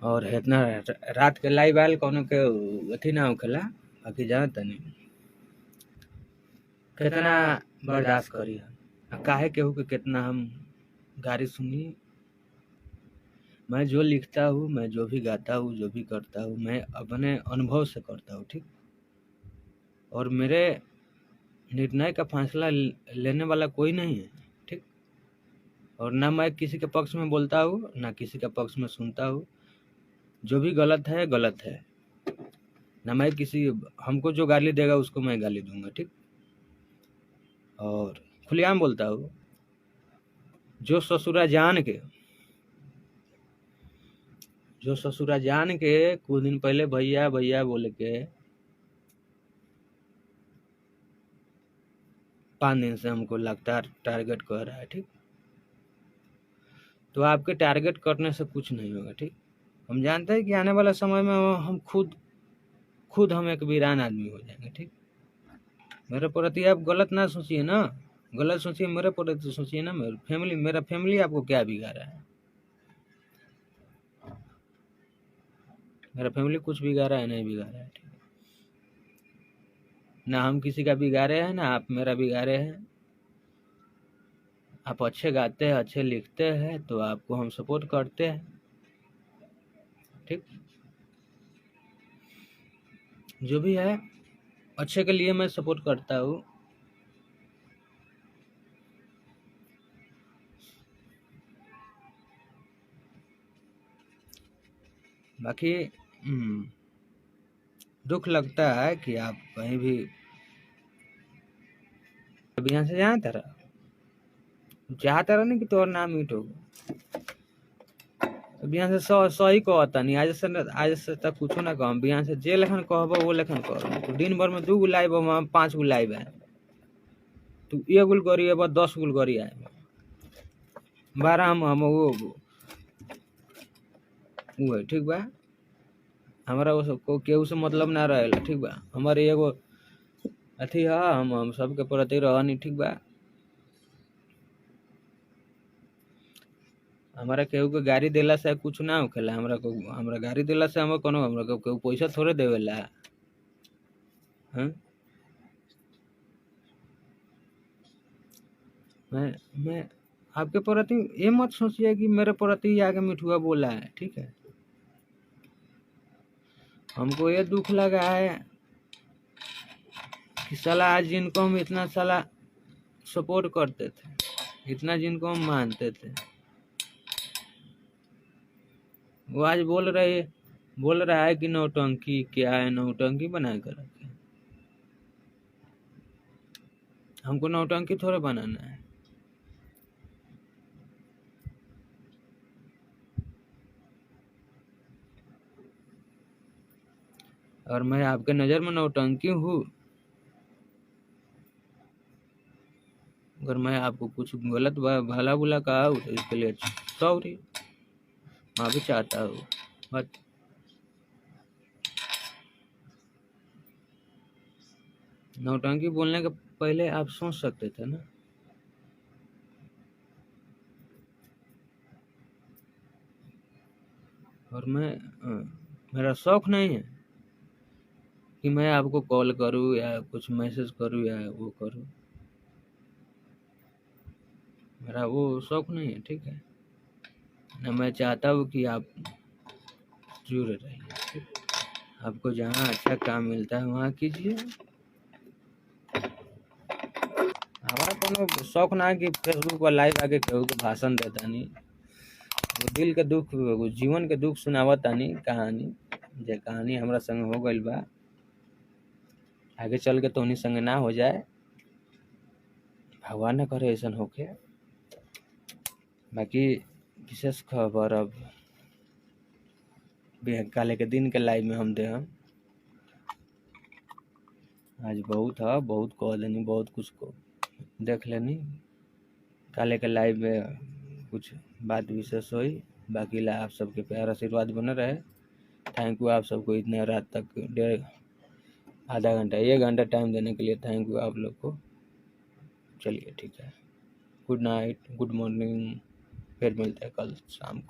और इतना रात के लाइव आयल कोनो के अथी ना होखेला। बाकी जानत नहीं कितना बर्दाश्त करी हम, काहे केहू के कितना हम गारी सुनी। मैं जो लिखता हूँ, मैं जो भी गाता हूँ, जो भी करता हूँ, मैं अपने अनुभव से करता हूँ, ठीक। और मेरे निर्णय का फैसला लेने वाला कोई नहीं है, ठीक। और ना मैं किसी के पक्ष में बोलता हूँ, ना किसी के पक्ष में सुनता हूँ। जो भी गलत है गलत है, ना मैं किसी हमको जो गाली देगा उसको मैं गाली दूंगा, ठीक। और खुलेआम बोलता हूँ, जो ससुरा जान के कुछ दिन पहले भैया भैया बोल के 5 दिन से हमको लगातार टारगेट कर रहा है, ठीक। तो आपके टारगेट करने से कुछ नहीं होगा, ठीक। हम जानते हैं कि आने वाला समय में हम खुद हम एक वीरान आदमी हो जाएंगे, ठीक। मेरे प्रति आप गलत ना सोचिए ना, गलत सोचिए मेरे प्रति सोचिए ना। मेरा फैमिली आपको क्या बिगाड़ा है? मेरा फैमिली कुछ बिगाड़ा है? नहीं बिगाड़ा है, ठीक। ना हम किसी का बिगाड़े हैं, ना आप मेरा बिगाड़े हैं। आप अच्छे गाते हैं, अच्छे लिखते हैं, तो आपको हम सपोर्ट करते हैं, ठीक। जो भी है अच्छे के लिए मैं सपोर्ट करता हूँ। बाकी दुख लगता है कि आप कहीं भी यहाँ से जाना तरह चाहता रहा नहीं कि तोर नाम मीट होगा। अब यहाँ से सही कहता नहीं, आज से तक कुछ ना कहम। यहाँ से जे लेखन कहबो वो लेखन कहब। तो दिन भर में 2 गो लाइव हम 5 गो लाइव है, तू 1 गो करी है, 10 गो करी है, 12 हम वो है, ठीक बा। हमारा वो केहू से मतलब ना रहेला, ठीक बा। हमारे एगो अथी है, हम सबके प्रति रहनी, ठीक बा। हमारा केहू के गाड़ी देला से कुछ ना होखेला। हमरा गाड़ी देला से हम कोनो हमरा केहू पैसा थोड़े देवेला, हैं। मैं आपके प्रति ये मत सोचिए कि मेरे प्रति आगे मिठुआ बोला है, ठीक है। हमको ये दुख लगा है कि साला आज जिनको हम इतना साला सपोर्ट करते थे, इतना जिनको हम मानते थे, वो आज बोल रहा है कि नौटंकी क्या है, नौटंकी बना कर रखे। हमको नौटंकी थोड़े बनाना है। और मैं आपके नज़र में नौटंकी हूँ? अगर मैं आपको कुछ गलत भला बुला कहा हूँ तो इसके लिए सॉरी, माफी चाहता हूँ। बट नौटंकी बोलने के पहले आप सोच सकते थे ना। और मेरा शौक नहीं है कि मैं आपको कॉल करूँ या कुछ मैसेज करूँ या वो करूँ। मेरा वो शौक नहीं है, ठीक है ना। मैं चाहता हूँ कि आप जुड़े रहिए, आपको जहाँ अच्छा काम मिलता है वहाँ कीजिए। हमारा कोनो शौक ना कि फेसबुक पर लाइव आके केहू के भाषण देता नहीं। वो दिल के दुख, वो जीवन के दुख सुनावता नहीं। कहानी जे कहानी हमरा संग हो गइल बा, आगे चल के तो उन्हीं संग ना हो जाए, भगवान न करे ऐसा होके। बाकी विशेष खबर अब काले के दिन के लाइव में हम दे हम आज बहुत कह देनी, बहुत कुछ को देख लेनी। काले के लाइव में कुछ बात विशेष हुई। बाकी ला आप सबके प्यार आशीर्वाद बने रहे। थैंक यू आप सबको इतने रात तक आधा घंटा 1 घंटा टाइम देने के लिए थैंक यू आप लोग को। चलिए ठीक है, गुड नाइट, गुड मॉर्निंग, फिर मिलते हैं कल शाम को।